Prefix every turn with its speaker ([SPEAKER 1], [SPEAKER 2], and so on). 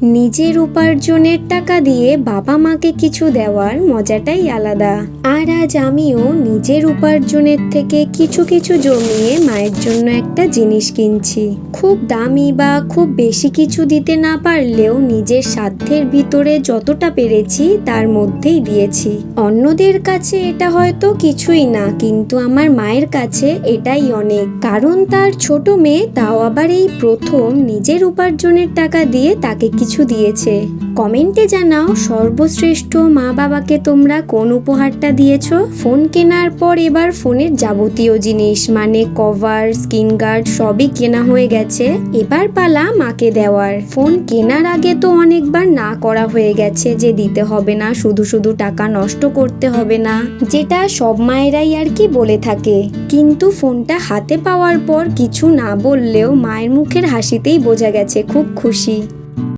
[SPEAKER 1] নিজের উপার্জনের টাকা দিয়ে বাবা মাকে কিছু দেওয়ার মজাটাই আলাদা। আর আজ আমিও নিজের উপার্জনের থেকে কিছু কিছু জমিয়ে মায়ের জন্য একটা জিনিস কিনছি। খুব দামি বা খুব বেশি কিছু দিতে না পারলেও নিজের সাধ্যের ভিতরে যতটা পেরেছি তার মধ্যেই দিয়েছি। অন্যদের কাছে এটা হয়তো কিছুই না, কিন্তু আমার মায়ের কাছে এটাই অনেক। কারণ তার ছোট মেয়ে, তাও আবার এই প্রথম নিজের উপার্জনের টাকা দিয়ে তাকে কিছু দিয়েছে। কমেন্টে জানাও সর্বশ্রেষ্ঠ মা বাবাকে তোমরা কোন উপহারটা দিয়েছো। ফোন কেনার পর এবার ফোনের যাবতীয় জিনিস মানে কভার, স্ক্রিন গার্ড সবই কেনা হয়ে গেছে। এবার পালা মাকে দেওয়ার। ফোন কেনার আগে তো অনেকবার না করা হয়ে গেছে যে দিতে হবে না, শুধু শুধু টাকা নষ্ট করতে হবে না, যেটা সব মায়েরাই আর কি বলে থাকে। কিন্তু ফোনটা হাতে পাওয়ার পর কিছু না বললেও মায়ের মুখের হাসিতেই বোঝা গেছে খুব খুশি।